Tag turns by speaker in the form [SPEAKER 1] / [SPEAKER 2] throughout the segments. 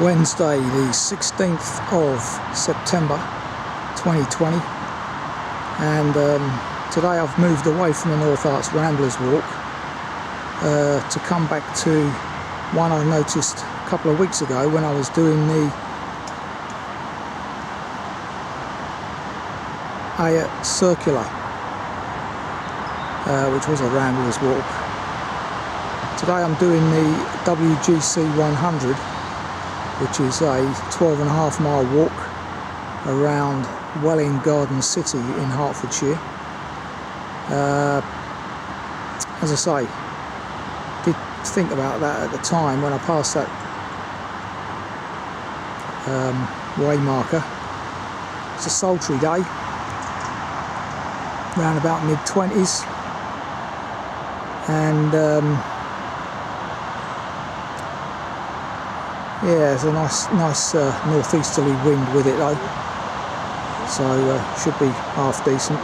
[SPEAKER 1] Wednesday the 16th of September 2020, and today I've moved away from the North Arts Ramblers Walk to come back to one I noticed a couple of weeks ago when I was doing the circular, which was a Ramblers Walk. Today I'm doing the WGC 100, which is a 12.5 mile walk around Welwyn Garden City in Hertfordshire. As I say, did think about that at the time when I passed that way marker. It's a sultry day, around about mid-20s, and yeah, there's a nice northeasterly wind with it though, so should be half decent.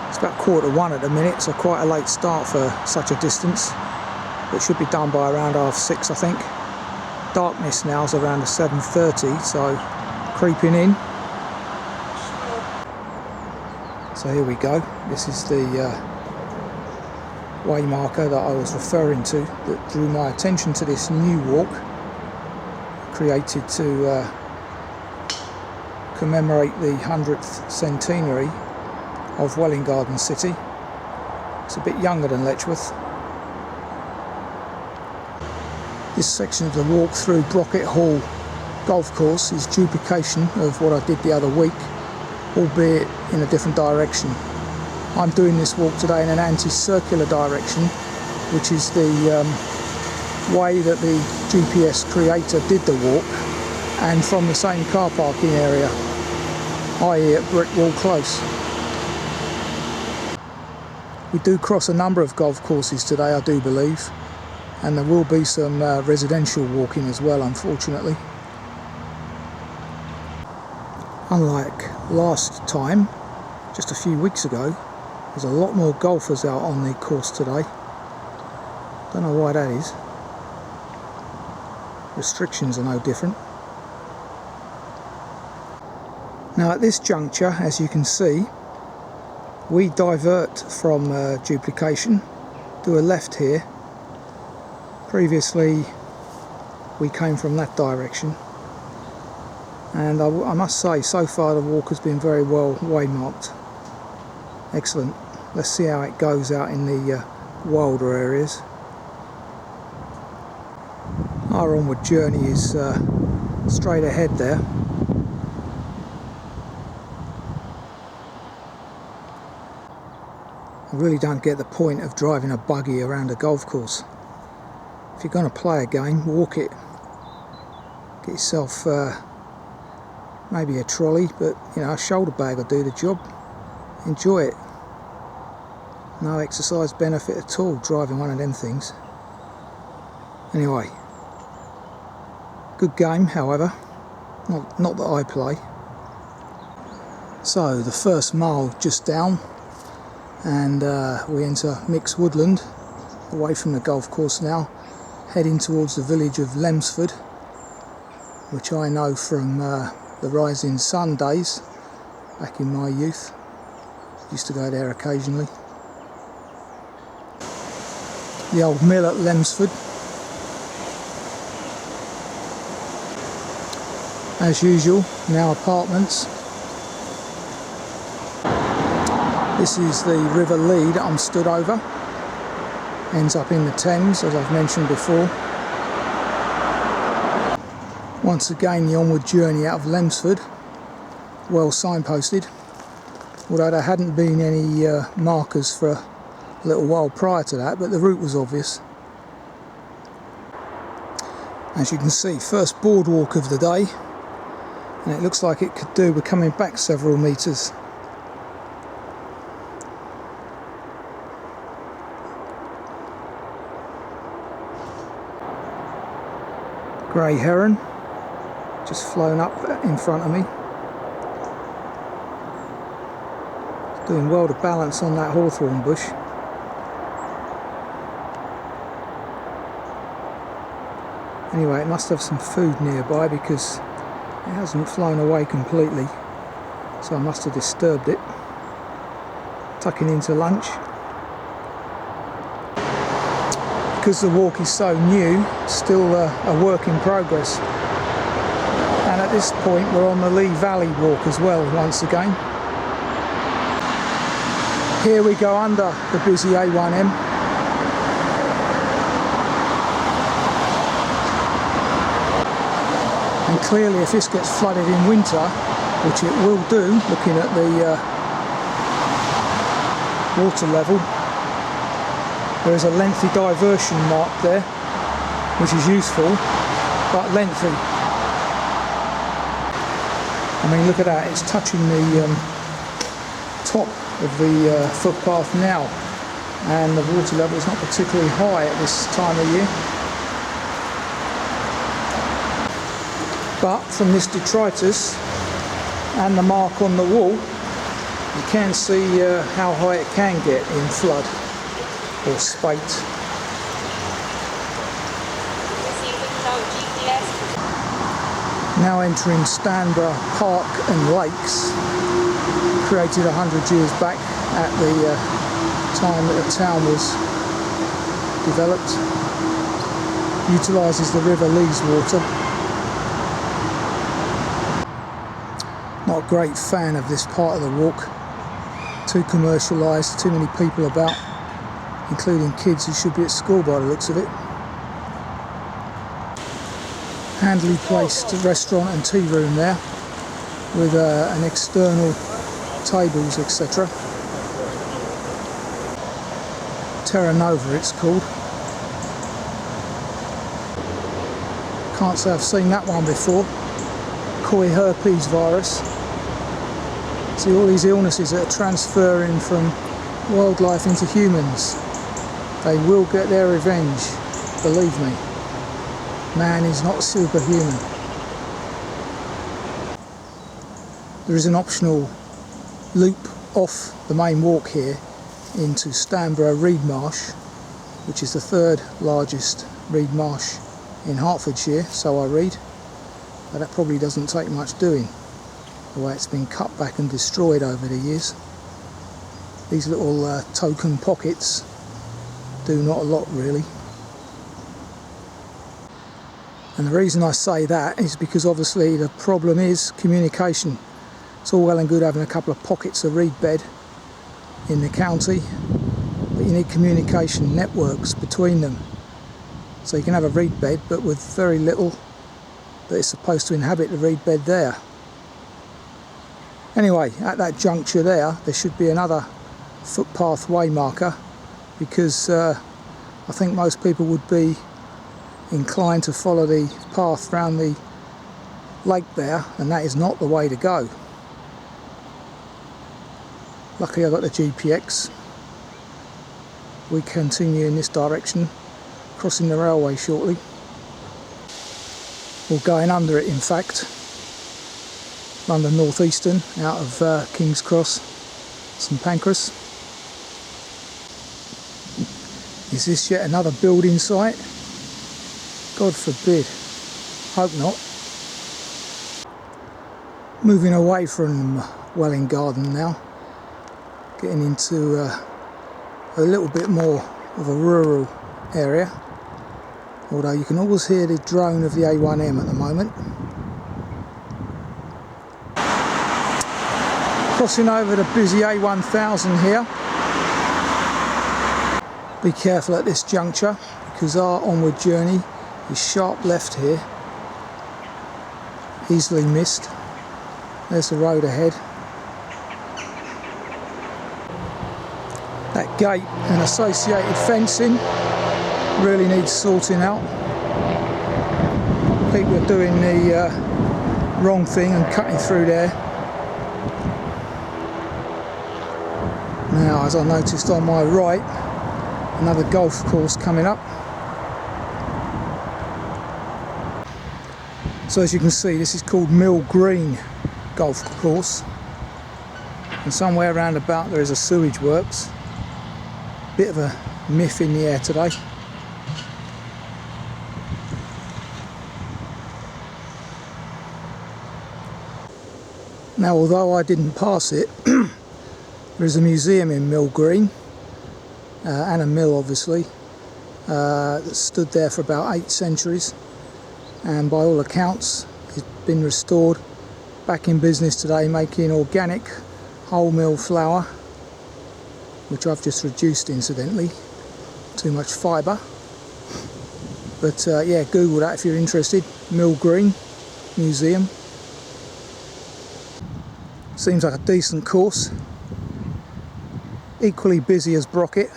[SPEAKER 1] It's about 1:45 at the minute, so quite a late start for such a distance. It should be done by around 6:30, I think. Darkness now is around 7:30, so creeping in. So here we go. This is the way marker that I was referring to that drew my attention to this new walk created to commemorate the 100th centenary of Welwyn Garden City. It's a bit younger than Letchworth. This section of the walk through Brocket Hall golf course is duplication of what I did the other week, albeit in a different direction. I'm doing this walk today in an anti-circular direction, which is the way that the GPS creator did the walk, and from the same car parking area, i.e. at Brickwall Close. We do cross a number of golf courses today, I do believe, and there will be some residential walking as well, unfortunately. Unlike last time, just a few weeks ago, there's a lot more golfers out on the course today. Don't know why that is. Restrictions are no different. Now at this juncture, as you can see, we divert from duplication, do a left here. Previously we came from that direction, and I must say, so far the walk has been very well waymarked. Excellent. Let's see how it goes out in the wilder areas. Our onward journey is straight ahead there. I really don't get the point of driving a buggy around a golf course. If you're going to play a game, walk it. Get yourself maybe a trolley, but you know, a shoulder bag will do the job. Enjoy it. No exercise benefit at all driving one of them things. Anyway, good game, however, not that I play. So the first mile just down, and we enter mixed woodland, away from the golf course now, heading towards the village of Lemsford, which I know from the Rising Sun days back in my youth. Used to go there occasionally. The old mill at Lemsford. As usual, now apartments. This is the River Lee that I'm stood over. Ends up in the Thames, as I've mentioned before. Once again, the onward journey out of Lemsford, well signposted, although there hadn't been any markers for a little while prior to that, but the route was obvious. As you can see, first boardwalk of the day, and it looks like it could do with coming back several metres. Grey heron just flown up in front of me. Doing well to balance on that hawthorn bush. Anyway, it must have some food nearby because it hasn't flown away completely, so I must have disturbed it. Tucking into lunch. Because the walk is so new, still a work in progress. And at this point we're on the Lee Valley walk as well, once again. Here we go under the busy A1M. And clearly if this gets flooded in winter, which it will do, looking at the water level, there is a lengthy diversion mark there, which is useful, but lengthy. I mean, look at that, it's touching the top of the footpath now, and the water level is not particularly high at this time of year. But from this detritus and the mark on the wall, you can see how high it can get in flood or spate. Now entering Stanborough Park and Lakes, created 100 years back at the time that the town was developed. Utilises the River Lees water. Not a great fan of this part of the walk. Too commercialised, too many people about, including kids who should be at school by the looks of it. Handily placed restaurant and tea room there, with an external tables, etc. Terra Nova it's called. Can't say I've seen that one before. Koi herpes virus. See all these illnesses that are transferring from wildlife into humans. They will get their revenge, believe me. Man is not superhuman. There is an optional loop off the main walk here into Stanborough Reed Marsh, which is the third largest reed marsh in Hertfordshire, so I read. But that probably doesn't take much doing, the way it's been cut back and destroyed over the years. These little token pockets do not a lot really. And the reason I say that is because obviously the problem is communication. It's all well and good having a couple of pockets of reed bed in the county, but you need communication networks between them. So you can have a reed bed, but with very little that is supposed to inhabit the reed bed there. Anyway, at that juncture there should be another footpath way marker, because I think most people would be inclined to follow the path around the lake there, and that is not the way to go. Luckily I got the GPX. We continue in this direction, crossing the railway shortly, or going under it in fact. London North Eastern out of King's Cross, St Pancras. Is this yet another building site? God forbid. Hope not. Moving away from Welwyn Garden now, getting into a little bit more of a rural area, although you can always hear the drone of the A1M at the moment. Crossing over the busy A1000 here. Be careful at this juncture, because our onward journey is sharp left here, easily missed. There's the road ahead. That gate and associated fencing really needs sorting out. People are doing the wrong thing and cutting through there. Now, as I noticed on my right, another golf course coming up. So as you can see, this is called Mill Green Golf Course, and somewhere around about there is a sewage works. Bit of a myth in the air today. Now, although I didn't pass it, there is a museum in Mill Green, and a mill obviously, that stood there for about 8 centuries, and by all accounts it's been restored, back in business today, making organic wholemeal flour, which I've just reduced incidentally, too much fibre. But yeah, Google that if you're interested. Mill Green Museum. Seems like a decent course. Equally busy as Brocket.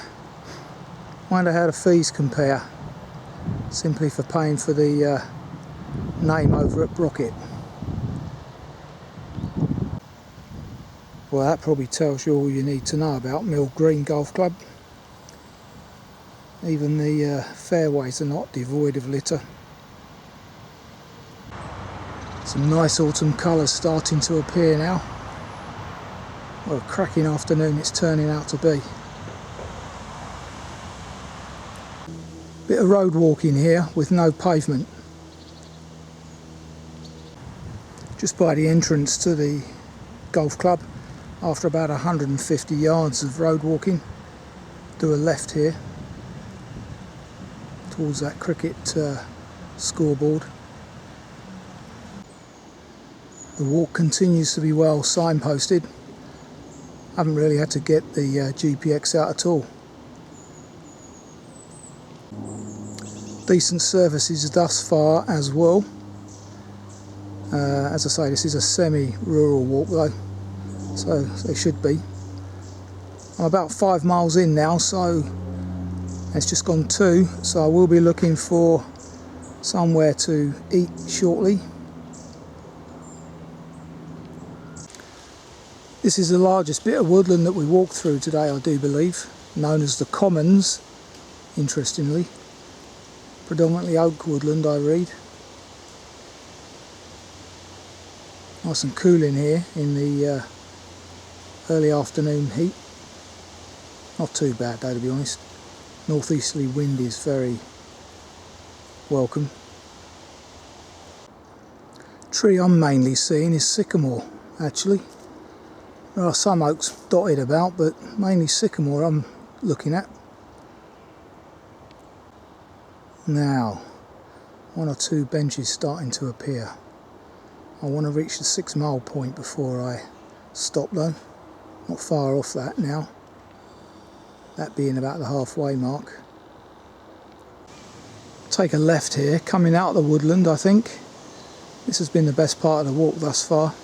[SPEAKER 1] Wonder how the fees compare, simply for paying for the name over at Brocket. Well, that probably tells you all you need to know about Mill Green Golf Club. Even the fairways are not devoid of litter. Some nice autumn colours starting to appear now. What a cracking afternoon it's turning out to be. Bit of road walking here with no pavement. Just by the entrance to the golf club, after about 150 yards of road walking, do a left here towards that cricket scoreboard. The walk continues to be well signposted. Haven't really had to get the GPX out at all. Decent services thus far as well. As I say, this is a semi-rural walk though, so they should be. I'm about 5 miles in now, so it's just gone 2, so I will be looking for somewhere to eat shortly. This is the largest bit of woodland that we walked through today, I do believe, known as the Commons, interestingly. Predominantly oak woodland, I read. Nice and cool in here in the early afternoon heat. Not too bad though, to be honest. Northeasterly wind is very welcome. Tree I'm mainly seeing is sycamore, actually. There are some oaks dotted about, but mainly sycamore I'm looking at. Now, 1 or 2 benches starting to appear. I want to reach the 6 mile point before I stop though. Not far off that now. That being about the halfway mark. Take a left here, coming out of the woodland I think. This has been the best part of the walk thus far.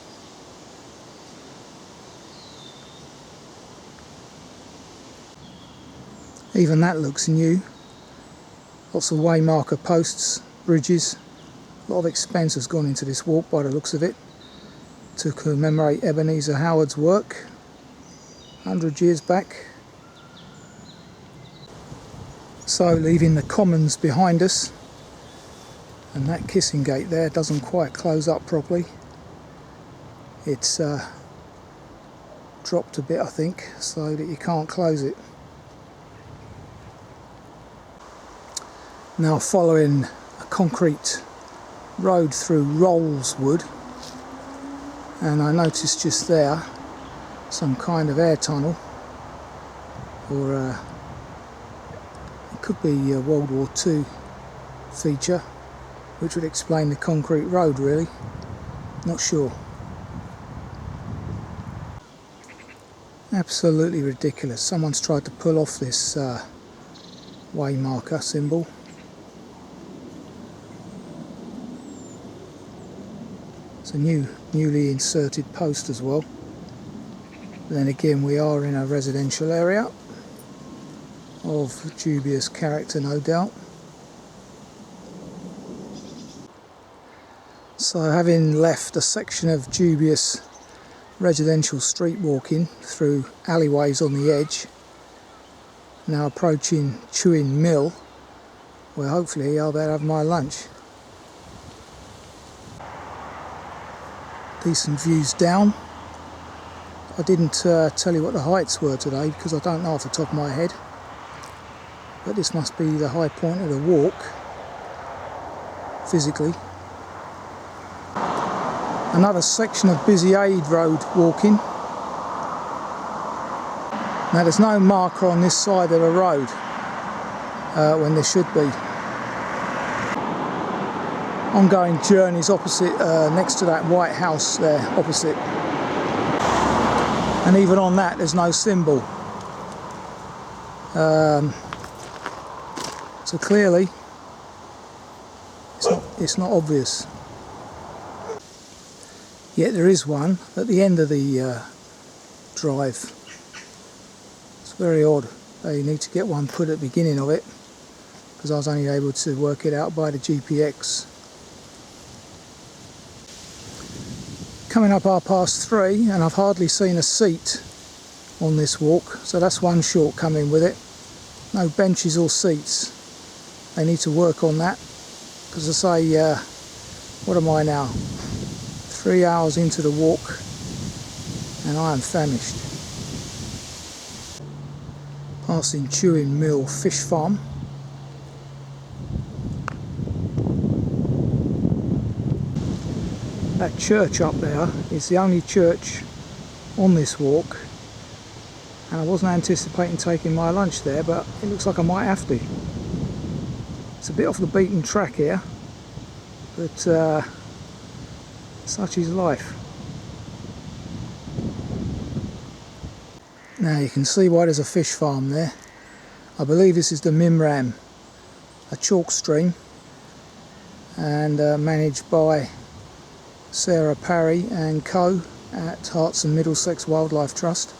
[SPEAKER 1] Even that looks new. Lots of waymarker posts, bridges. A lot of expense has gone into this walk by the looks of it, to commemorate Ebenezer Howard's work 100 years back. So leaving the Commons behind us, and that kissing gate there doesn't quite close up properly. It's dropped a bit I think, so that you can't close it. Now following a concrete road through Rollswood, and I noticed just there some kind of air tunnel, or it could be a World War II feature, which would explain the concrete road really, not sure. Absolutely ridiculous. Someone's tried to pull off this waymarker symbol. It's a newly inserted post as well. But then again, we are in a residential area of dubious character, no doubt. So having left a section of dubious residential street walking through alleyways on the edge, now approaching Chewing Mill, where hopefully I'll be able to have my lunch. Decent views down. I didn't tell you what the heights were today because I don't know off the top of my head, but this must be the high point of the walk physically. Another section of busy aid road walking. Now there's no marker on this side of the road when there should be. Ongoing journeys opposite, next to that white house there, opposite. And even on that there's no symbol. So clearly it's not obvious. Yet there is one at the end of the drive. It's very odd. They need to get one put at the beginning of it, because I was only able to work it out by the GPX. Coming up 3:30, and I've hardly seen a seat on this walk, so that's one shortcoming with it. No benches or seats. They need to work on that, because I say, what am I now? 3 hours into the walk and I am famished. Passing Chewing Mill Fish Farm. That church up there is the only church on this walk, and I wasn't anticipating taking my lunch there, but it looks like I might have to. It's a bit off the beaten track here, but such is life. Now you can see why there's a fish farm there. I believe this is the Mimram, a chalk stream, and managed by Sarah Parry and Co at Herts and Middlesex Wildlife Trust.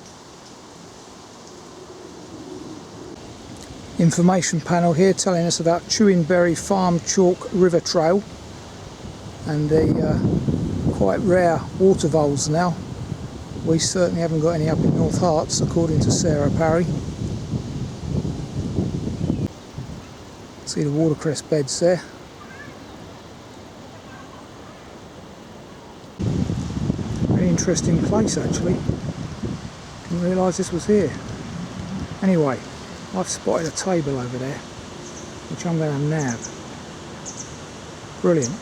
[SPEAKER 1] Information panel here telling us about Chewinberry Farm Chalk River Trail and the quite rare water voles now. We certainly haven't got any up in North Herts, according to Sarah Parry. See the watercress beds there. Very interesting place actually. Didn't realise this was here. Anyway, I've spotted a table over there, which I'm going to nab. Brilliant.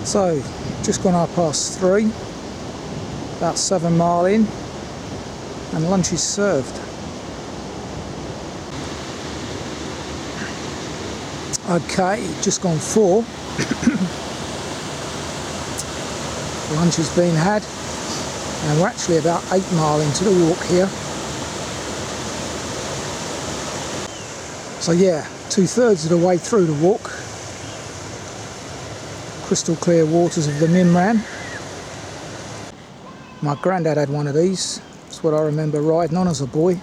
[SPEAKER 1] So, just gone 3:30, about 7 mile in, and lunch is served. Okay, just gone 4. Lunch has been had, and we're actually about 8 mile into the walk here. So yeah, 2/3 of the way through the walk. Crystal clear waters of the Mimram. My granddad had one of these. That's what I remember riding on as a boy.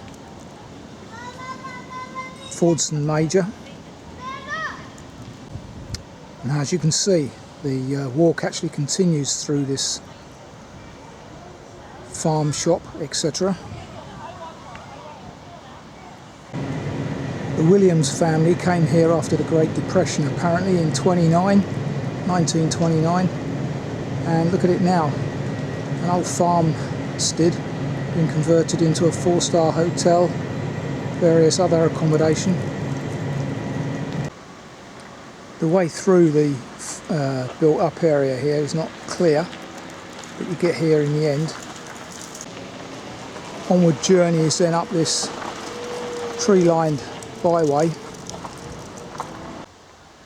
[SPEAKER 1] Fordson Major. And as you can see, the walk actually continues through this farm shop, etc. The Williams family came here after the Great Depression, apparently in 1929, and look at it now, an old farmstead been converted into a 4-star hotel, various other accommodation. The way through the built up area here is not clear, but you get here in the end. Onward journey is then up this tree lined byway.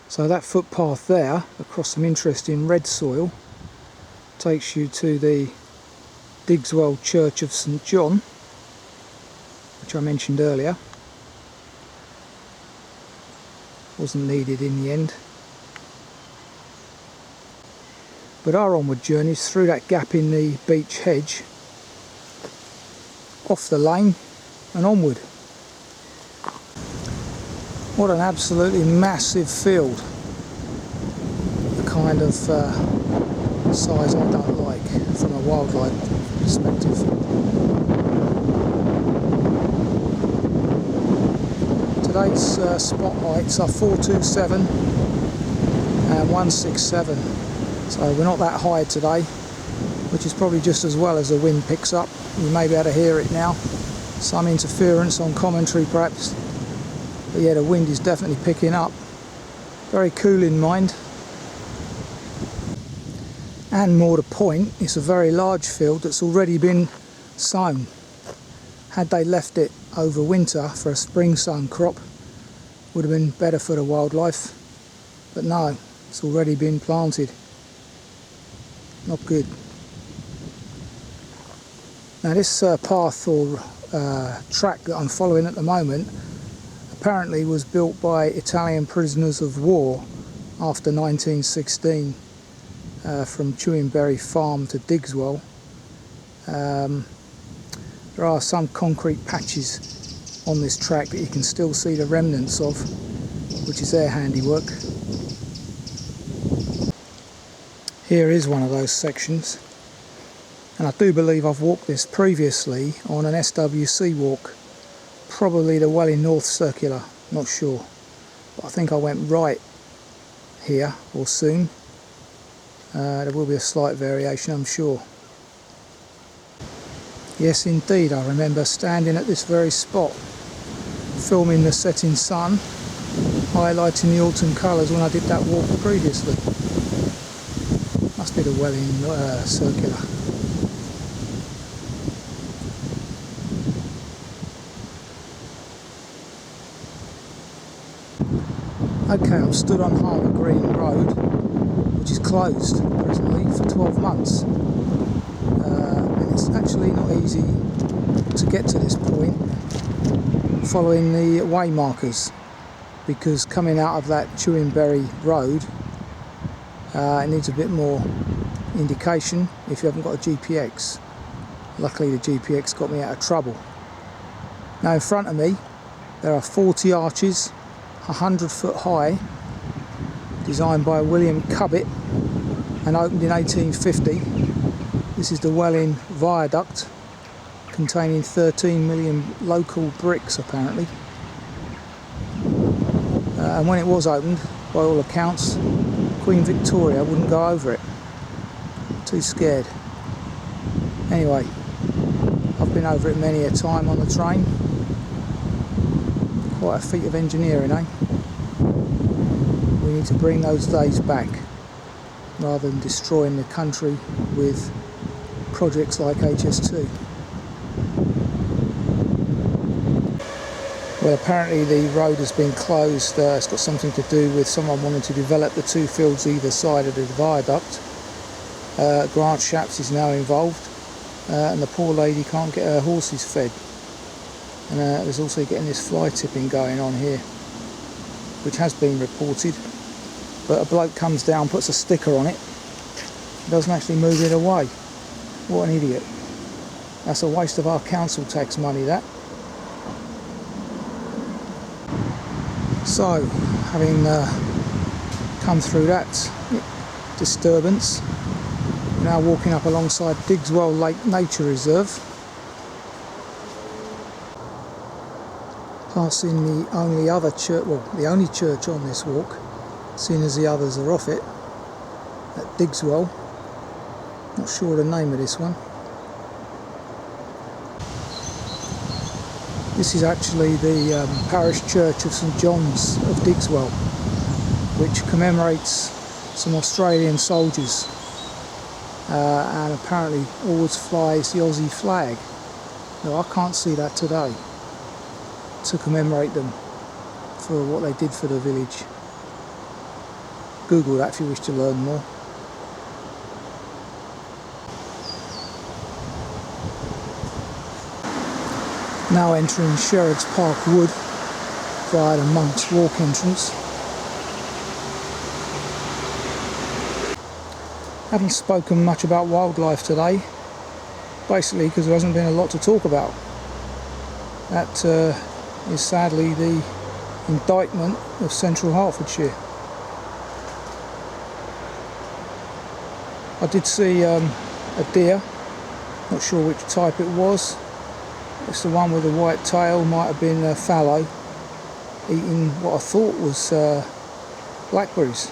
[SPEAKER 1] So that footpath there, across some interesting red soil, takes you to the Digswell Church of St John, which I mentioned earlier. Wasn't needed in the end. But our onward journey is through that gap in the beech hedge, off the lane and onward. What an absolutely massive field. The kind of size I don't like from a wildlife perspective. Today's spotlights are 427 and 167. So we're not that high today, which is probably just as well as the wind picks up. You may be able to hear it now. Some interference on commentary perhaps. But yeah, the wind is definitely picking up. Very cool in mind. And more to point, it's a very large field that's already been sown. Had they left it over winter for a spring sown crop, would have been better for the wildlife. But no, it's already been planted. Not good. Now this path or track that I'm following at the moment apparently was built by Italian prisoners of war after 1916 from Chewingberry Farm to Digswell. There are some concrete patches on this track that you can still see the remnants of, which is their handiwork. Here is one of those sections, and I do believe I've walked this previously on an SWC walk, probably the Welwyn North Circular, not sure, but I think I went right here or soon. There will be a slight variation, I'm sure. Yes indeed, I remember standing at this very spot filming the setting sun, highlighting the autumn colours when I did that walk previously. Must be the Welwyn Circular. Okay, I'm stood on Harbour Green Road, which is closed presently for 12 months. And it's actually not easy to get to this point following the way markers, because coming out of that Chewingberry Road, it needs a bit more indication if you haven't got a GPX. Luckily the GPX got me out of trouble. Now in front of me there are 40 arches, 100 foot high, designed by William Cubitt and opened in 1850. This is the Welwyn Viaduct, containing 13 million local bricks apparently. And when it was opened, by all accounts, Queen Victoria wouldn't go over it. Too scared. Anyway, I've been over it many a time on the train. Quite a feat of engineering, eh? We need to bring those days back, rather than destroying the country with projects like HS2. Well, apparently the road has been closed. It's got something to do with someone wanting to develop the two fields either side of the viaduct. Grant Shapps is now involved, and the poor lady can't get her horses fed. And there's also getting this fly tipping going on here, which has been reported. But a bloke comes down, puts a sticker on it, doesn't actually move it away. What an idiot. That's a waste of our council tax money, that. So, having come through that disturbance, we're now walking up alongside Digswell Lake Nature Reserve, passing the only other church, well, the only church on this walk, seeing as the others are off it, at Digswell. Not sure the name of this one. This is actually the parish church of St John's of Digswell, which commemorates some Australian soldiers, and apparently always flies the Aussie flag. No, I can't see that today, to commemorate them for what they did for the village. Google that if you wish to learn more. Now entering Sherrods Park Wood via the Monk's Walk entrance. Haven't spoken much about wildlife today, basically because there hasn't been a lot to talk about. That is sadly the indictment of central Hertfordshire. I did see a deer, not sure which type it was. It's the one with the white tail, might have been a fallow, eating what I thought was blackberries.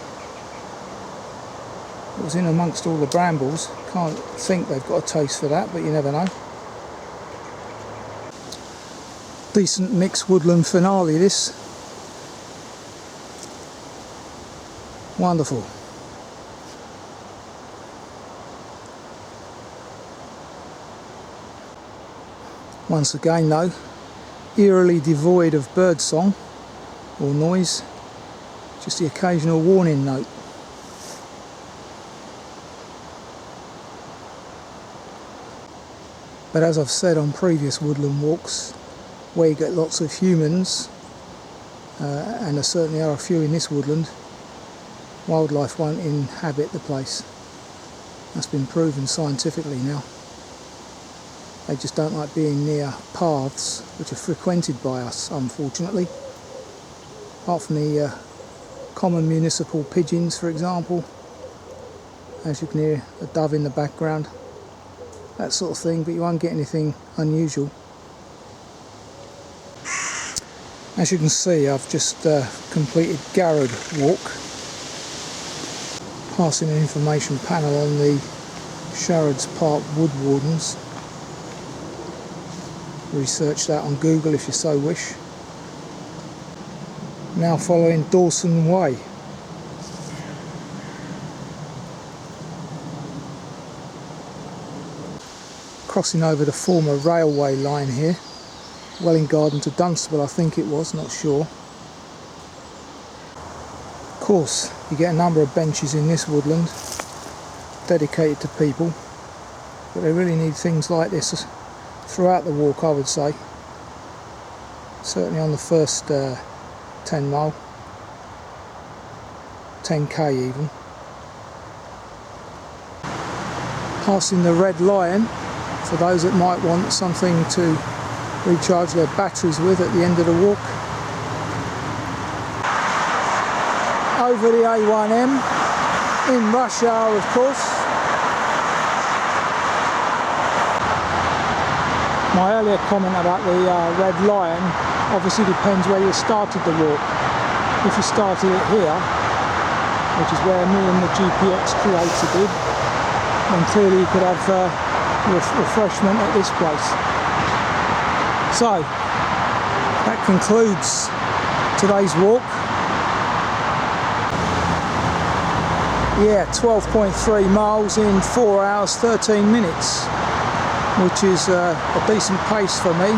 [SPEAKER 1] It was in amongst all the brambles. Can't think they've got a taste for that, but you never know. Decent mixed woodland finale this. Wonderful. Once again though, eerily devoid of bird song or noise, just the occasional warning note. But as I've said on previous woodland walks, where you get lots of humans, and there certainly are a few in this woodland, wildlife won't inhabit the place. That's been proven scientifically now. They just don't like being near paths which are frequented by us, unfortunately. Apart from the common municipal pigeons, for example. As you can hear, a dove in the background. That sort of thing, but you won't get anything unusual. As you can see, I've just completed Garrod Walk. Passing an information panel on the Sherrods Park wood wardens. Research that on Google if you so wish. Now following Dawson Way. Crossing over the former railway line here. Welwyn Garden to Dunstable, I think it was, not sure. Of course, you get a number of benches in this woodland dedicated to people, but they really need things like this throughout the walk, I would say. Certainly on the first 10 mile, 10k even. Passing the Red Lion, for those that might want something to recharge their batteries with at the end of the walk. Over the A1M, in rush hour of course. My earlier comment about the Red Lion obviously depends where you started the walk. If you started it here, which is where me and the GPX creator did, then clearly you could have refreshment at this place. So, that concludes today's walk. Yeah, 12.3 miles in 4 hours 13 minutes. Which is a decent pace for me,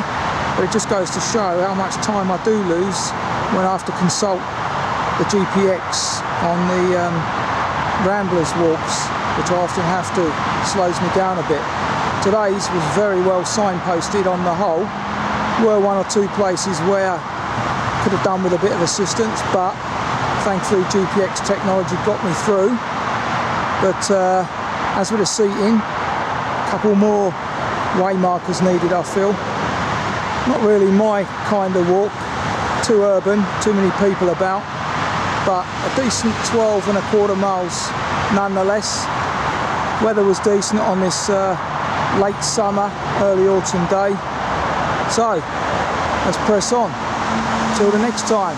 [SPEAKER 1] but it just goes to show how much time I do lose when I have to consult the GPX on the Ramblers walks, which I often have to. Slows me down a bit. Today's was very well signposted on the whole. Were one or two places where I could have done with a bit of assistance, but thankfully GPX technology got me through. But as with the seating, a couple more way markers needed, I feel. Not really my kind of walk, too urban, too many people about, but a decent 12.25 miles nonetheless. Weather was decent on this late summer, early autumn day. So, let's press on. Till the next time.